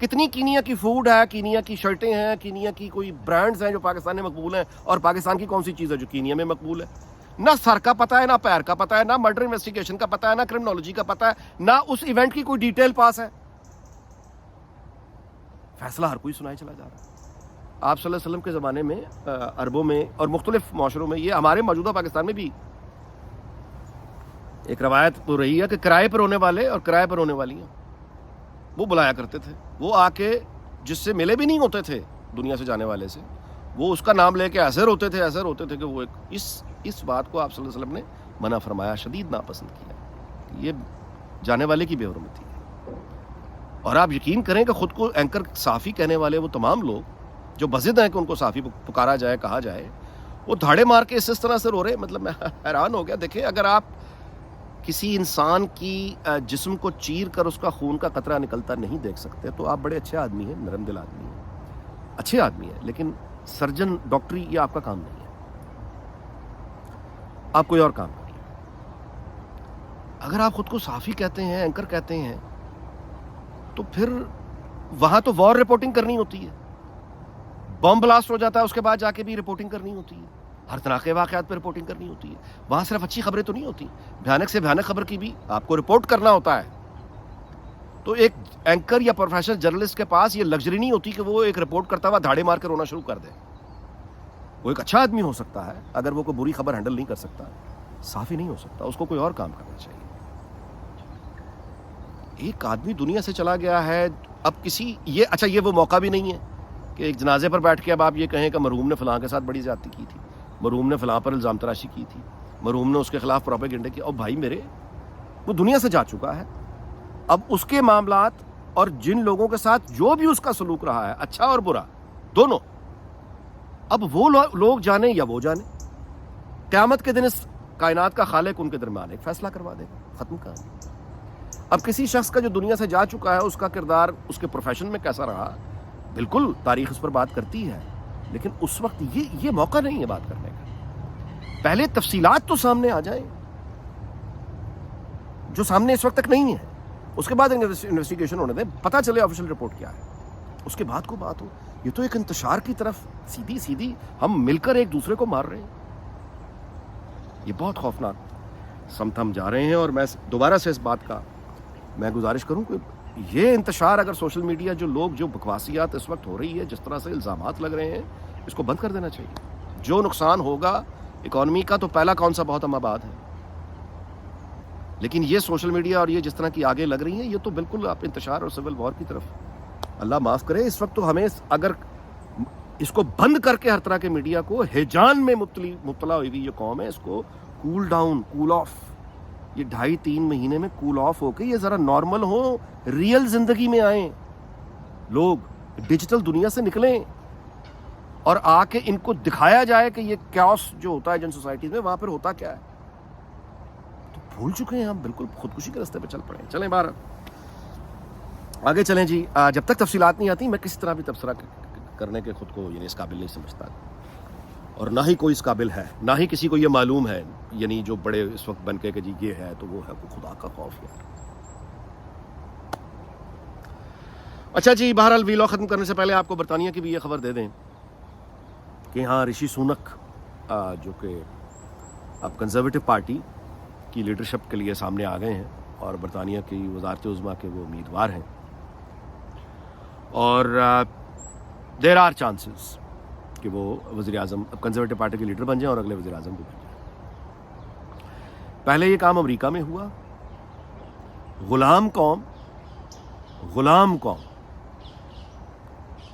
کتنی کینیا کی فوڈ ہے, کینیا کی شرٹیں ہیں, کینیا کی کوئی برانڈز ہیں جو پاکستان میں مقبول ہیں, اور پاکستان کی کون سی چیز ہے جو کینیا میں مقبول ہے. نہ سر کا پتہ ہے, نہ پیر کا پتہ ہے, نہ مرڈر انویسٹیگیشن کا پتہ ہے, نہ کرمنالوجی کا پتہ ہے, نہ اس ایونٹ کی کوئی ڈیٹیل پاس ہے. فیصلہ ہر کوئی سنائے چلا جا رہا ہے. آپ صلی اللہ علیہ وسلم کے زمانے میں عربوں میں اور مختلف معاشروں میں, یہ ہمارے موجودہ پاکستان میں بھی ایک روایت ہو رہی ہے کہ کرائے پر ہونے والے اور کرائے پر ہونے والی ہیں وہ بلایا کرتے تھے. وہ آ کے جس سے ملے بھی نہیں ہوتے تھے دنیا سے جانے والے سے, وہ اس کا نام لے کے ایسے روتے تھے کہ وہ اس بات کو آپ صلی اللہ علیہ وسلم نے منع فرمایا, شدید ناپسند کیا. یہ جانے والے کی بے حرمتی ہے. اور آپ یقین کریں کہ خود کو اینکر صحافی کہنے والے وہ تمام لوگ جو بضد ہیں کہ ان کو صحافی پکارا جائے, کہا جائے, وہ دھاڑے مار کے اس طرح سے رو رہے. مطلب میں حیران ہو گیا. دیکھیں, اگر آپ کسی انسان کی جسم کو چیر کر اس کا خون کا قطرہ نکلتا نہیں دیکھ سکتے تو آپ بڑے اچھے آدمی ہیں, نرم دل آدمی ہیں, اچھے آدمی ہیں, لیکن سرجن, ڈاکٹری یہ آپ کا کام نہیں ہے. آپ کوئی اور کام کریے. اگر آپ خود کو صحافی کہتے ہیں, اینکر کہتے ہیں, تو پھر وہاں تو وار رپورٹنگ کرنی ہوتی ہے. بم بلاسٹ ہو جاتا ہے, اس کے بعد جا کے بھی رپورٹنگ کرنی ہوتی ہے. ہر طرح کے واقعات پہ رپورٹنگ کرنی ہوتی ہے. وہاں صرف اچھی خبریں تو نہیں ہوتی, بھیانک سے بھیانک خبر کی بھی آپ کو رپورٹ کرنا ہوتا ہے. تو ایک اینکر یا پروفیشنل جرنلسٹ کے پاس یہ لگژری نہیں ہوتی کہ وہ ایک رپورٹ کرتا ہوا دھاڑے مار کے رونا شروع کر دے. وہ ایک اچھا آدمی ہو سکتا ہے, اگر وہ کوئی بری خبر ہینڈل نہیں کر سکتا, صحافی نہیں ہو سکتا. اس کو کوئی اور کام کرنا چاہیے. ایک آدمی دنیا سے چلا گیا ہے, اب کسی یہ وہ موقع بھی نہیں ہے کہ ایک جنازے پر بیٹھ کے اب آپ یہ کہیں کہ مرحوم نے فلاں کے ساتھ بڑی زیادتی کی تھی, مرحوم نے فلاں پر الزام تراشی کی تھی, مرحوم نے اس کے خلاف پروپیگنڈا کیا. اور بھائی میرے, وہ دنیا سے جا چکا ہے. اب اس کے معاملات اور جن لوگوں کے ساتھ جو بھی اس کا سلوک رہا ہے, اچھا اور برا دونوں, اب وہ لوگ جانے یا وہ جانے. قیامت کے دن اس کائنات کا خالق ان کے درمیان ایک فیصلہ کروا دے گا, ختم کہانی. اب کسی شخص کا جو دنیا سے جا چکا ہے, اس کا کردار اس کے پروفیشن میں کیسا رہا, بالکل تاریخ اس پر بات کرتی ہے, لیکن اس وقت یہ موقع نہیں ہے بات کرنے کا. پہلے تفصیلات تو سامنے آ جائیں جو سامنے اس وقت تک نہیں ہے. اس کے بعد انویسٹیگیشن ہونے دیں, پتہ چلے آفیشیل رپورٹ کیا ہے, اس کے بعد کو بات ہو. یہ تو ایک انتشار کی طرف سیدھی ہم مل کر ایک دوسرے کو مار رہے ہیں. یہ بہت خوفناک سمت ہم جا رہے ہیں. اور میں دوبارہ سے اس بات کا میں گزارش کروں کہ یہ انتشار, اگر سوشل میڈیا جو بکواسیات اس وقت ہو رہی ہے, جس طرح سے الزامات لگ رہے ہیں, اس کو بند کر دینا چاہیے. جو نقصان ہوگا اکانومی کا تو پہلا کون سا بہت ہم آباد ہے, لیکن یہ سوشل میڈیا اور یہ جس طرح کی آگے لگ رہی ہیں, یہ تو بالکل آپ انتشار اور سول وار کی طرف, اللہ معاف کرے. اس وقت تو ہمیں اگر اس کو بند کر کے ہر طرح کے میڈیا کو, ہیجان میں مبتلا ہوئی یہ قوم ہے, اس کو کول ڈاؤن, کول آف, یہ 2.5-3 مہینے میں کول آف ہو کے یہ ذرا نارمل ہو, ریئل زندگی میں آئیں, لوگ ڈیجیٹل دنیا سے نکلیں, اور آ کے ان کو دکھایا جائے کہ یہ کیوس جو ہوتا ہے جن سوسائٹیز میں, وہاں پر ہوتا کیا ہے. تو بھول چکے ہیں ہم, بالکل خودکشی کے راستے پہ چل پڑے. چلیں باہر آگے چلیں جی. جب تک تفصیلات نہیں آتی, میں کسی طرح بھی تبصرہ کرنے کے خود کو اس قابل نہیں سمجھتا, اور نہ ہی کوئی اس قابل ہے, نہ ہی کسی کو یہ معلوم ہے, جو بڑے اس وقت بن کے کہ جی یہ ہے تو وہ ہے, وہ خدا کا خوف یار. اچھا جی, بہرحال ویلاگ ختم کرنے سے پہلے آپ کو برطانیہ کی بھی یہ خبر دے دیں کہ ہاں رشی سونک جو کہ اب کنزرویٹو پارٹی کی لیڈرشپ کے لیے سامنے آ گئے ہیں, اور برطانیہ کی وزارت عظمیٰ کے وہ امیدوار ہیں, اور دیر آر چانسز کہ وہ وزیر اعظم, اب کنزرویٹو پارٹی کے لیڈر بن جائیں اور اگلے وزیر اعظم بھی بن جائیں. پہلے یہ کام امریکہ میں ہوا, غلام قوم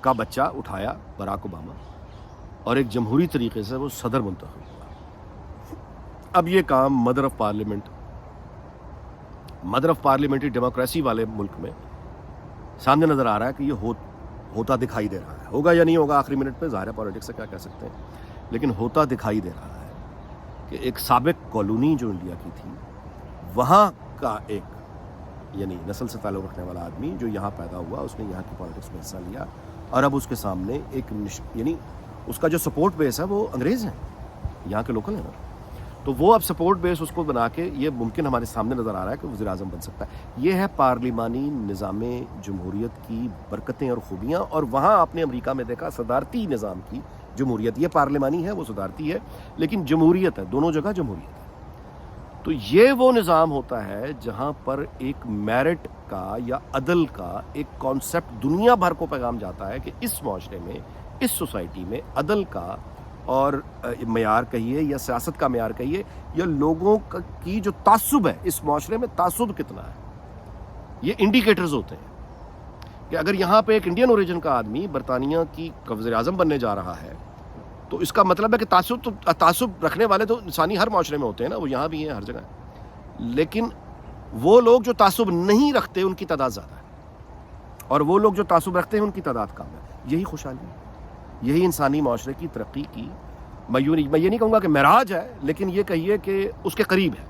کا بچہ اٹھایا براک اوباما, اور ایک جمہوری طریقے سے وہ صدر منتخب ہوا. اب یہ کام مدر آف پارلیمنٹری ڈیموکریسی والے ملک میں سامنے نظر آ رہا ہے کہ یہ ہوتا دکھائی دے رہا ہے. ہوگا یا نہیں ہوگا آخری منٹ پہ, ظاہر ہے پالیٹکس سے کیا کہہ سکتے ہیں, لیکن ہوتا دکھائی دے رہا ہے کہ ایک سابق کالونی جو انڈیا کی تھی, وہاں کا ایک نسل سے تعلق رکھنے والا آدمی جو یہاں پیدا ہوا, اس نے یہاں کی پالیٹکس میں حصہ لیا, اور اب اس کے سامنے ایک اس کا جو سپورٹ بیس ہے وہ انگریز ہیں, یہاں کے لوکل ہیں نا. تو وہ اب سپورٹ بیس اس کو بنا کے یہ ممکن ہمارے سامنے نظر آ رہا ہے کہ وزیر اعظم بن سکتا ہے. یہ ہے پارلیمانی نظام جمہوریت کی برکتیں اور خوبیاں. اور وہاں آپ نے امریکہ میں دیکھا صدارتی نظام کی جمہوریت, یہ پارلیمانی ہے وہ صدارتی ہے لیکن جمہوریت ہے, دونوں جگہ جمہوریت ہے. تو یہ وہ نظام ہوتا ہے جہاں پر ایک میرٹ کا یا عدل کا ایک کانسیپٹ دنیا بھر کو پیغام جاتا ہے کہ اس معاشرے میں, اس سوسائٹی میں عدل کا اور معیار کہیے یا سیاست کا معیار کہیے یا لوگوں کی جو تعصب ہے اس معاشرے میں تعصب کتنا ہے, یہ انڈیکیٹرز ہوتے ہیں کہ اگر یہاں پہ ایک انڈین اوریجن کا آدمی برطانیہ کی وزیر اعظم بننے جا رہا ہے تو اس کا مطلب ہے کہ تعصب رکھنے والے تو انسانی ہر معاشرے میں ہوتے ہیں نا, وہ یہاں بھی ہیں ہر جگہ, لیکن وہ لوگ جو تعصب نہیں رکھتے ان کی تعداد زیادہ ہے اور وہ لوگ جو تعصب رکھتے ہیں ان کی تعداد کم ہے. یہی خوشحالی ہے, یہی انسانی معاشرے کی ترقی کی میں یہ نہیں کہوں گا کہ معراج ہے, لیکن یہ کہیے کہ اس کے قریب ہے.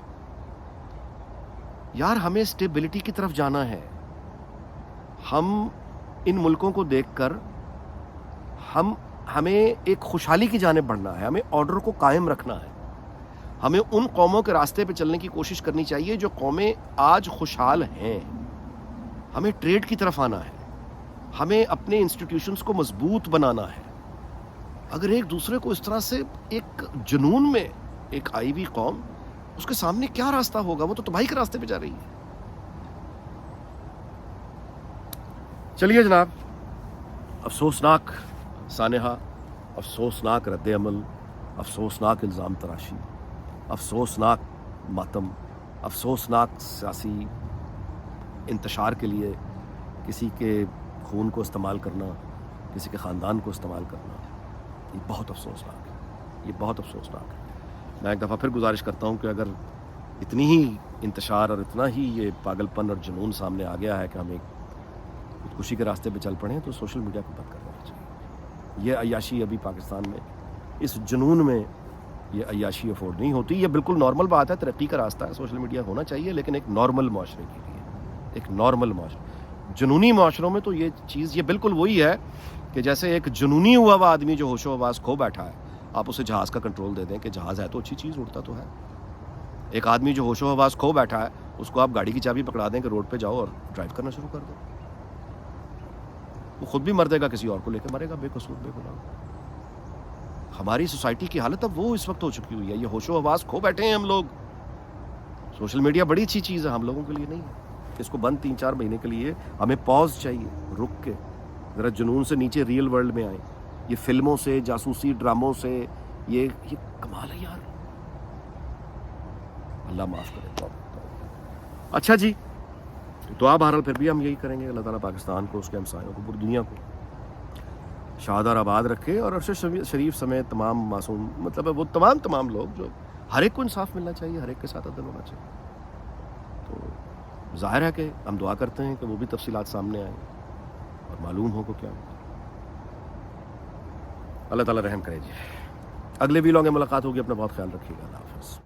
یار ہمیں اسٹیبلٹی کی طرف جانا ہے. ہم ان ملکوں کو دیکھ کر ہمیں ایک خوشحالی کی جانب بڑھنا ہے, ہمیں آرڈر کو قائم رکھنا ہے, ہمیں ان قوموں کے راستے پہ چلنے کی کوشش کرنی چاہیے جو قومیں آج خوشحال ہیں. ہمیں ٹریڈ کی طرف آنا ہے, ہمیں اپنے انسٹیٹیوشنز کو مضبوط بنانا ہے. اگر ایک دوسرے کو اس طرح سے ایک جنون میں ایک آئی ہوئی قوم, اس کے سامنے کیا راستہ ہوگا, وہ تو تباہی کے راستے پہ جا رہی ہے. چلیے جناب, افسوسناک سانحہ, افسوسناک رد عمل, افسوسناک الزام تراشی, افسوسناک ماتم, افسوسناک سیاسی انتشار کے لیے کسی کے خون کو استعمال کرنا, کسی کے خاندان کو استعمال کرنا, یہ بہت افسوسناک ہے, یہ بہت افسوسناک ہے. میں ایک دفعہ پھر گزارش کرتا ہوں کہ اگر اتنی ہی انتشار اور اتنا ہی یہ پاگل پن اور جنون سامنے آ گیا ہے کہ ہم ایک خودکشی کے راستے پہ چل پڑیں تو سوشل میڈیا کو بند کر دینا چاہیے. یہ عیاشی ابھی پاکستان میں اس جنون میں یہ عیاشی افورڈ نہیں ہوتی. یہ بالکل نارمل بات ہے, ترقی کا راستہ ہے, سوشل میڈیا ہونا چاہیے لیکن ایک نارمل معاشرے کے لیے, ایک نارمل معاشرے. جنونی معاشروں میں تو یہ چیز یہ بالکل وہی ہے کہ جیسے ایک جنونی ہوا ہوا آدمی جو ہوش و حواس کھو بیٹھا ہے, آپ اسے جہاز کا کنٹرول دے دیں کہ جہاز ہے تو اچھی چیز, اڑتا تو ہے. ایک آدمی جو ہوش و حواس کھو بیٹھا ہے اس کو آپ گاڑی کی چابی پکڑا دیں کہ روڈ پہ جاؤ اور ڈرائیو کرنا شروع کر دو, وہ خود بھی مر دے گا, کسی اور کو لے کے مرے گا بے قصور بے گناہ. ہماری سوسائٹی کی حالت اب وہ اس وقت ہو چکی ہوئی ہے, یہ ہوش و حواس کھو بیٹھے ہیں ہم لوگ. سوشل میڈیا بڑی اچھی چیز ہے, ہم لوگوں کے لیے نہیں ہے. اس کو بند 3-4 مہینے کے لیے ہمیں پاز چاہیے, رک کے ذرا جنون سے نیچے ریئل ورلڈ میں آئیں. یہ فلموں سے, جاسوسی ڈراموں سے, یہ کمال ہے یار, اللہ معاف کرے. اچھا جی, دعا بہرحال پھر بھی ہم یہی کریں گے, اللہ تعالیٰ پاکستان کو, اس کے ہمسایوں کو, پوری دنیا کو شاد اور آباد رکھے, اور عرش شریف سمیت تمام معصوم, مطلب ہے وہ تمام لوگ جو ہر ایک کو انصاف ملنا چاہیے, ہر ایک کے ساتھ عدل ہونا چاہیے. تو ظاہر ہے کہ ہم دعا کرتے ہیں کہ وہ بھی تفصیلات سامنے آئیں اور معلوم ہو کو کیا. اللہ تعالیٰ رحم کرے جی. اگلے ویلاگ میں ملاقات ہوگی, اپنا بہت خیال رکھیے گا. اللہ حافظ.